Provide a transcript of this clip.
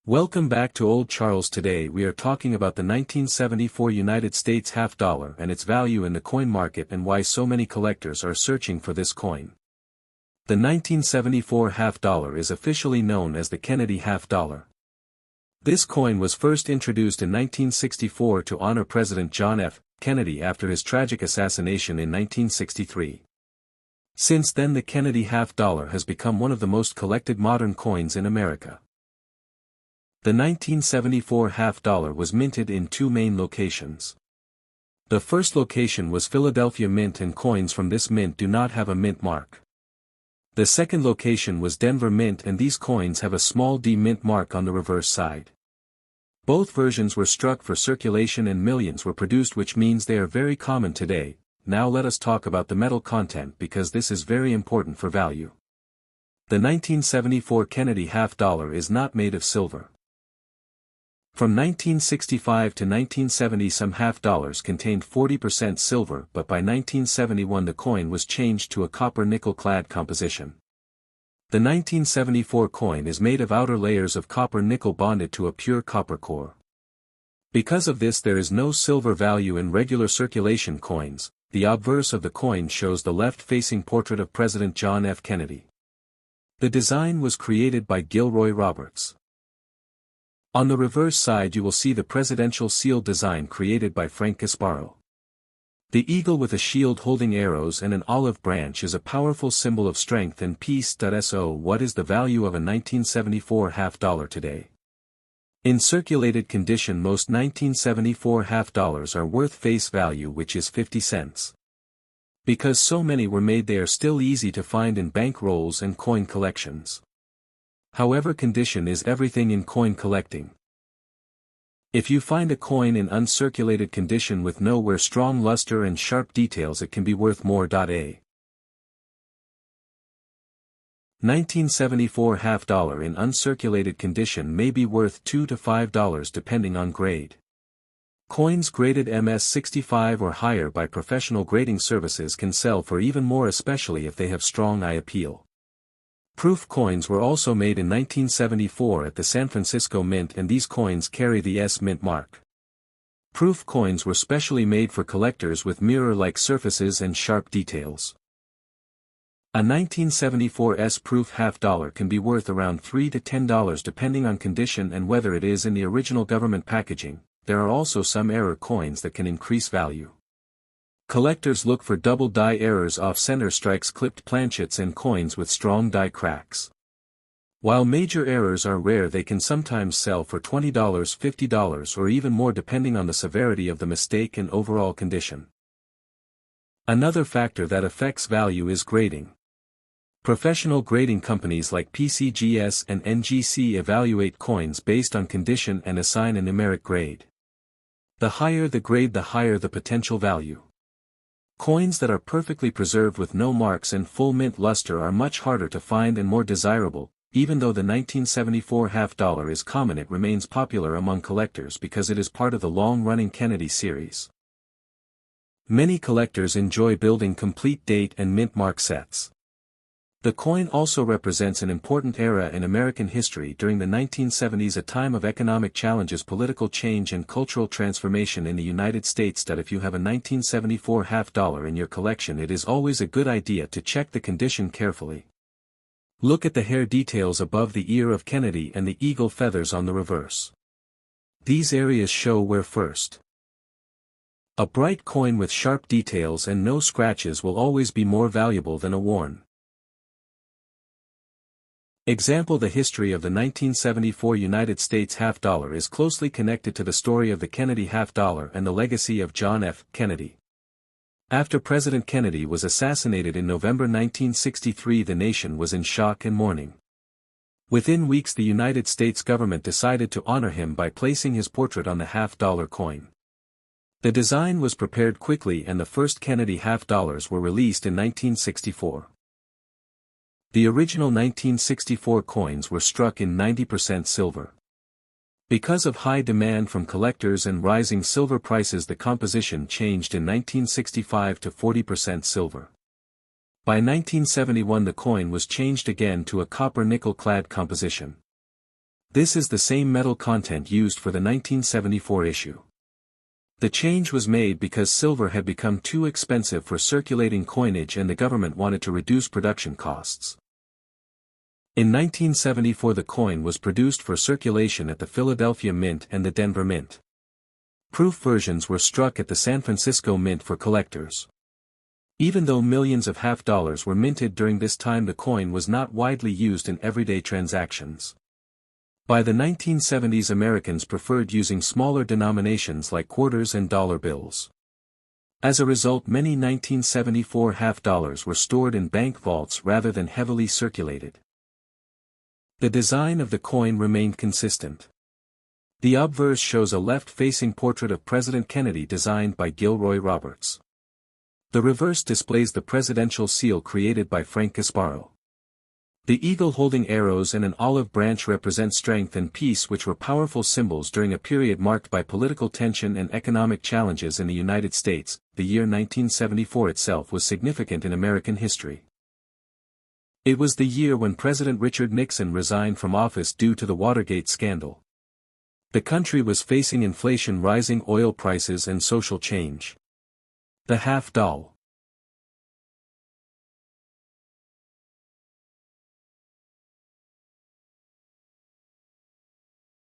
Welcome back to Old Charles. Today we are talking about the 1974 United States half dollar and its value in the coin market and why so many collectors are searching for this coin. The 1974 half dollar is officially known as the Kennedy half dollar. This coin was first introduced in 1964 to honor President John F. Kennedy after his tragic assassination in 1963. Since then, the Kennedy half dollar has become one of the most collected modern coins in America. The 1974 half dollar was minted in two main locations. The first location was Philadelphia Mint, and coins from this mint do not have a mint mark. The second location was Denver Mint, and these coins have a small D mint mark on the reverse side. Both versions were struck for circulation and millions were produced, which means they are very common today. Now let us talk about the metal content, because this is very important for value. The 1974 Kennedy half dollar is not made of silver. From 1965 to 1970 some half dollars contained 40% silver, but by 1971 the coin was changed to a copper-nickel clad composition. The 1974 coin is made of outer layers of copper-nickel bonded to a pure copper core. Because of this, there is no silver value in regular circulation coins. The obverse of the coin shows the left-facing portrait of President John F. Kennedy. The design was created by Gilroy Roberts. On the reverse side you will see the presidential seal design created by Frank Gasparo. The eagle with a shield holding arrows and an olive branch is a powerful symbol of strength and peace. So what is the value of a 1974 half dollar today? In circulated condition, most 1974 half dollars are worth face value, which is 50 cents. Because so many were made, they are still easy to find in bank rolls and coin collections. However, condition is everything in coin collecting. If you find a coin in uncirculated condition with no wear, strong luster and sharp details, it can be worth more. A 1974 half dollar in uncirculated condition may be worth $2 to $5 depending on grade. Coins graded MS65 or higher by professional grading services can sell for even more, especially if they have strong eye appeal. Proof coins were also made in 1974 at the San Francisco Mint, and these coins carry the S Mint mark. Proof coins were specially made for collectors with mirror-like surfaces and sharp details. A 1974 S proof half dollar can be worth around $3 to $10 depending on condition and whether it is in the original government packaging. There are also some error coins that can increase value. Collectors look for double die errors, off-center strikes, clipped planchets, and coins with strong die cracks. While major errors are rare, they can sometimes sell for $20, $50, or even more depending on the severity of the mistake and overall condition. Another factor that affects value is grading. Professional grading companies like PCGS and NGC evaluate coins based on condition and assign a numeric grade. The higher the grade, the higher the potential value. Coins that are perfectly preserved with no marks and full mint luster are much harder to find and more desirable. Even though the 1974 half dollar is common, it remains popular among collectors because it is part of the long-running Kennedy series. Many collectors enjoy building complete date and mint mark sets. The coin also represents an important era in American history during the 1970s, a time of economic challenges, political change, and cultural transformation in the United States. If you have a 1974 half dollar in your collection, it is always a good idea to check the condition carefully. Look at the hair details above the ear of Kennedy and the eagle feathers on the reverse. These areas show wear first. A bright coin with sharp details and no scratches will always be more valuable than a worn. Example: the history of the 1974 United States half dollar is closely connected to the story of the Kennedy half dollar and the legacy of John F. Kennedy. After President Kennedy was assassinated in November 1963, the nation was in shock and mourning. Within weeks, the United States government decided to honor him by placing his portrait on the half-dollar coin. The design was prepared quickly and the first Kennedy half dollars were released in 1964. The original 1964 coins were struck in 90% silver. Because of high demand from collectors and rising silver prices, the composition changed in 1965 to 40% silver. By 1971 the coin was changed again to a copper-nickel clad composition. This is the same metal content used for the 1974 issue. The change was made because silver had become too expensive for circulating coinage and the government wanted to reduce production costs. In 1974 the coin was produced for circulation at the Philadelphia Mint and the Denver Mint. Proof versions were struck at the San Francisco Mint for collectors. Even though millions of half-dollars were minted during this time, the coin was not widely used in everyday transactions. By the 1970s, Americans preferred using smaller denominations like quarters and dollar bills. As a result, many 1974 half-dollars were stored in bank vaults rather than heavily circulated. The design of the coin remained consistent. The obverse shows a left-facing portrait of President Kennedy designed by Gilroy Roberts. The reverse displays the presidential seal created by Frank Gasparo. The eagle holding arrows and an olive branch represent strength and peace, which were powerful symbols during a period marked by political tension and economic challenges in the United States. The year 1974 itself was significant in American history. It was the year when President Richard Nixon resigned from office due to the Watergate scandal. The country was facing inflation, rising oil prices, and social change. The half-doll.